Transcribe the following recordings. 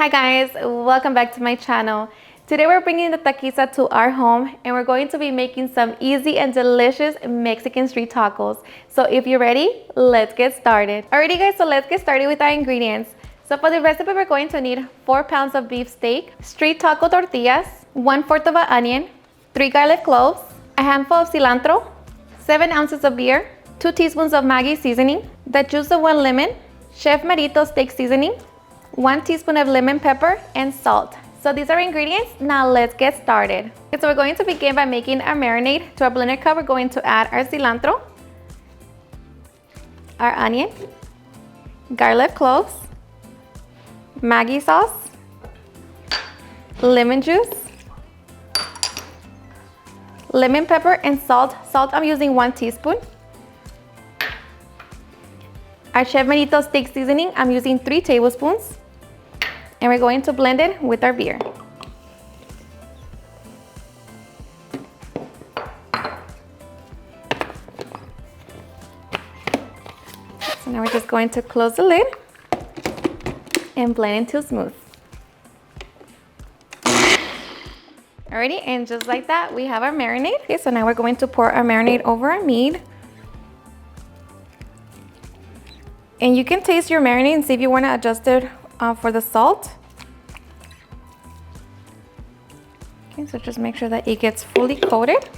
Hi guys, welcome back to my channel. Today we're bringing the taquiza to our home and we're going to be making some easy and delicious Mexican street tacos. So if you're ready, let's get started. Alrighty guys, so let's get started with our ingredients. So for the recipe, we're going to need 4 pounds of beef steak, street taco tortillas, 1/4 of an onion, 3 garlic cloves, a handful of cilantro, 7 ounces of beer, 2 teaspoons of Maggi seasoning, the juice of 1 lemon, Chef Merito steak seasoning, 1 teaspoon of lemon pepper, and salt. So these are ingredients. Now let's get started. Okay, so we're going to begin by making our marinade. To our blender cup, we're going to add our cilantro, our onion, garlic cloves, Maggi sauce, lemon juice, lemon pepper, and salt. Salt, I'm using 1 teaspoon. Our Chef Merito steak seasoning, I'm using 3 tablespoons. And we're going to blend it with our beer. So now we're just going to close the lid and blend until smooth. Alrighty, and just like that, we have our marinade. Okay, so now we're going to pour our marinade over our meat. And you can taste your marinade and see if you want to adjust it for the salt. Okay, so just make sure that it gets fully coated.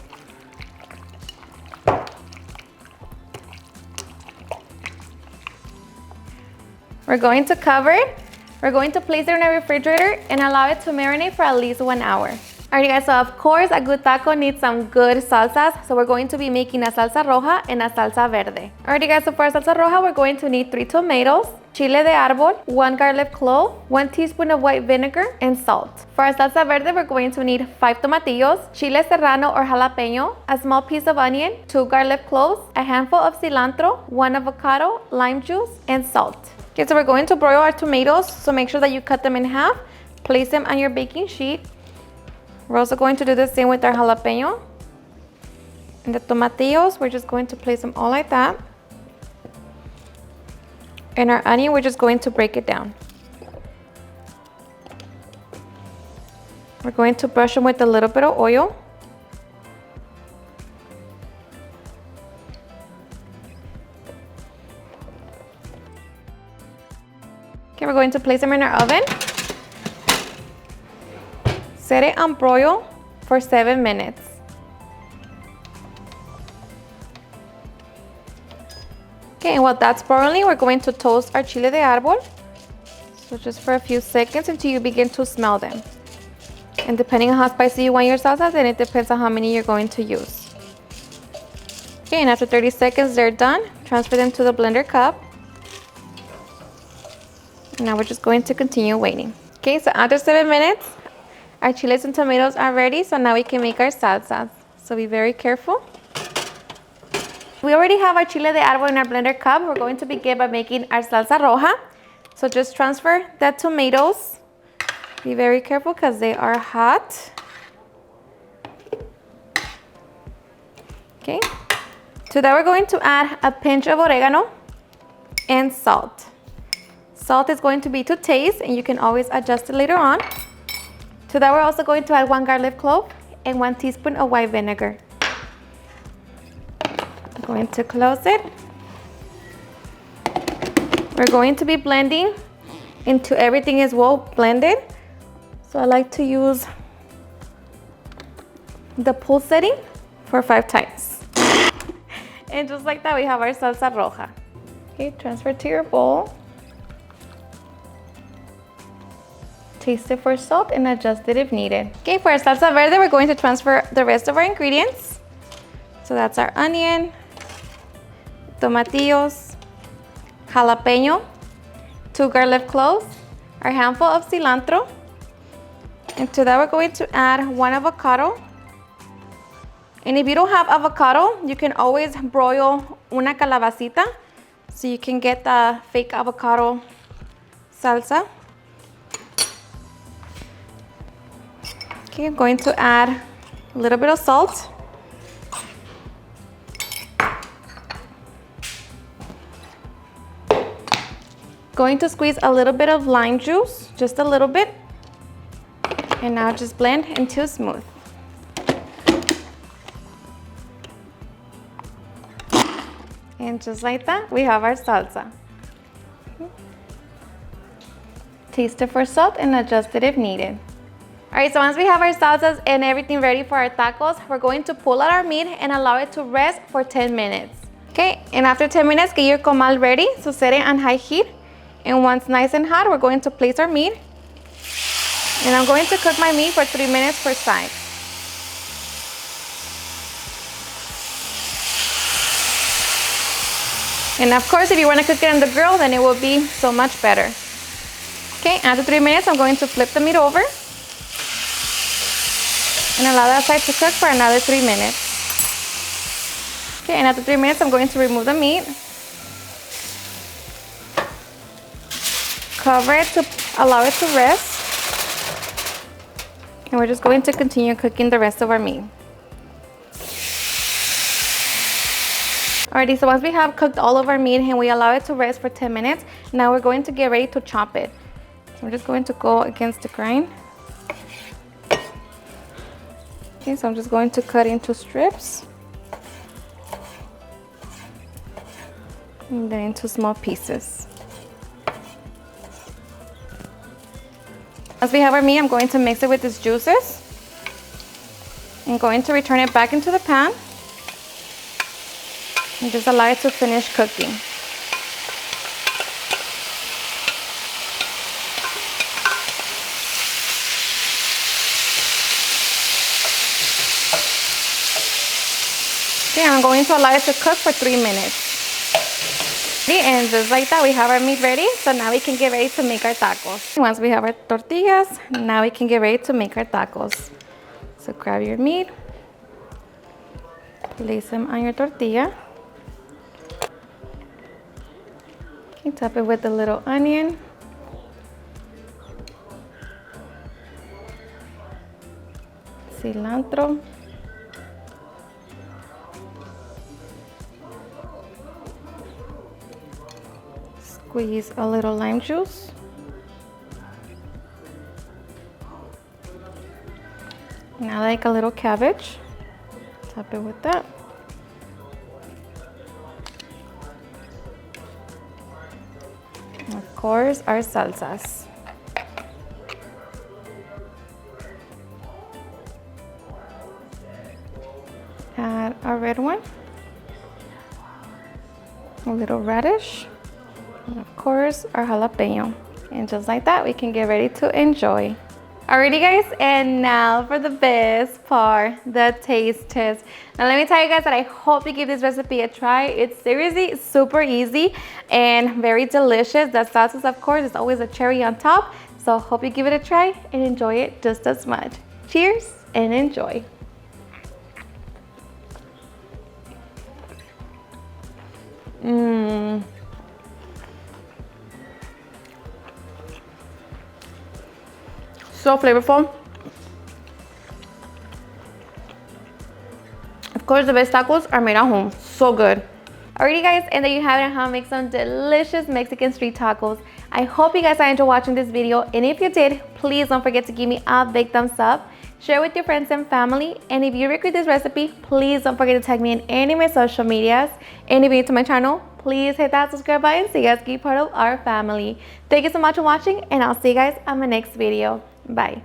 We're going to cover it. We're going to place it in our refrigerator and allow it to marinate for at least 1 hour. Alright guys, so of course a good taco needs some good salsas. So we're going to be making a salsa roja and a salsa verde. Alrighty guys, so for our salsa roja, we're going to need 3 tomatoes, chile de árbol, 1 garlic clove, 1 teaspoon of white vinegar, and salt. For our salsa verde, we're going to need 5 tomatillos, chile serrano or jalapeno, a small piece of onion, 2 garlic cloves, a handful of cilantro, 1 avocado, lime juice, and salt. Okay, so we're going to broil our tomatoes, so make sure that you cut them in half, place them on your baking sheet. We're also going to do the same with our jalapeno. And the tomatillos, we're just going to place them all like that. And our onion, we're just going to break it down. We're going to brush them with a little bit of oil. Okay, we're going to place them in our oven. Set it on broil for 7 minutes. Okay, and while that's broiling, we're going to toast our chile de árbol. So just for a few seconds until you begin to smell them. And depending on how spicy you want your salsa, then it depends on how many you're going to use. Okay, and after 30 seconds, they're done. Transfer them to the blender cup. And now we're just going to continue waiting. Okay, so after 7 minutes, our chiles and tomatoes are ready, so now we can make our salsas. So be very careful. We already have our chile de árbol in our blender cup. We're going to begin by making our salsa roja. So just transfer the tomatoes. Be very careful because they are hot. Okay. To that, we're going to add a pinch of oregano and salt. Salt is going to be to taste, and you can always adjust it later on. To that, we're also going to add 1 garlic clove and 1 teaspoon of white vinegar. I'm going to close it. We're going to be blending until everything is well blended. So I like to use the pull setting for 5 times. And just like that, we have our salsa roja. Okay, transfer to your bowl. Taste it for salt and adjust it if needed. Okay, for our salsa verde, we're going to transfer the rest of our ingredients. So that's our onion, tomatillos, jalapeno, 2 garlic cloves, our handful of cilantro. And to that, we're going to add 1 avocado. And if you don't have avocado, you can always broil una calabacita, so you can get the fake avocado salsa. Okay, I'm going to add a little bit of salt. Going to squeeze a little bit of lime juice just a little bit. And now just blend until smooth. And just like that, we have our salsa. Taste it for salt and adjust it if needed. All right, so once we have our salsas and everything ready for our tacos, we're going to pull out our meat and allow it to rest for 10 minutes. Okay, and after 10 minutes, get your comal ready. So set it on high heat. And once nice and hot, we're going to place our meat. And I'm going to cook my meat for 3 minutes per side. And of course, if you want to cook it on the grill, then it will be so much better. Okay, after 3 minutes, I'm going to flip the meat over and allow that side to cook for another 3 minutes. Okay, and after 3 minutes, I'm going to remove the meat. Cover it to allow it to rest. And we're just going to continue cooking the rest of our meat. Alrighty, so once we have cooked all of our meat and we allow it to rest for 10 minutes, now we're going to get ready to chop it. So I'm just going to go against the grain. Okay, so I'm just going to cut into strips. And then into small pieces. Once we have our meat, I'm going to mix it with these juices. I'm going to return it back into the pan. And just allow it to finish cooking. Okay, I'm going to allow it to cook for 3 minutes. And just like that, we have our meat ready. So now we can get ready to make our tacos. Once we have our tortillas, now we can get ready to make our tacos. So grab your meat, place them on your tortilla. Okay, top it with a little onion. Cilantro. Squeeze a little lime juice. Now like a little cabbage. Top it with that. And of course, our salsas. Add a red one. A little radish. And of course, our jalapeno. And just like that, we can get ready to enjoy. Alrighty guys, and now for the best part, the taste test. Now let me tell you guys that I hope you give this recipe a try. It's seriously super easy and very delicious. The salsas, of course, is always a cherry on top. So hope you give it a try and enjoy it just as much. Cheers and enjoy. So flavorful. Of course, the best tacos are made at home. So good. Alrighty guys, and there you have it on how to make some delicious Mexican street tacos. I hope you guys enjoyed watching this video, and if you did, please don't forget to give me a big thumbs up. Share with your friends and family, and if you recreate this recipe, please don't forget to tag me in any of my social medias. And if you're new to my channel, please hit that subscribe button so you guys can be part of our family. Thank you so much for watching, and I'll see you guys on my next video. Bye.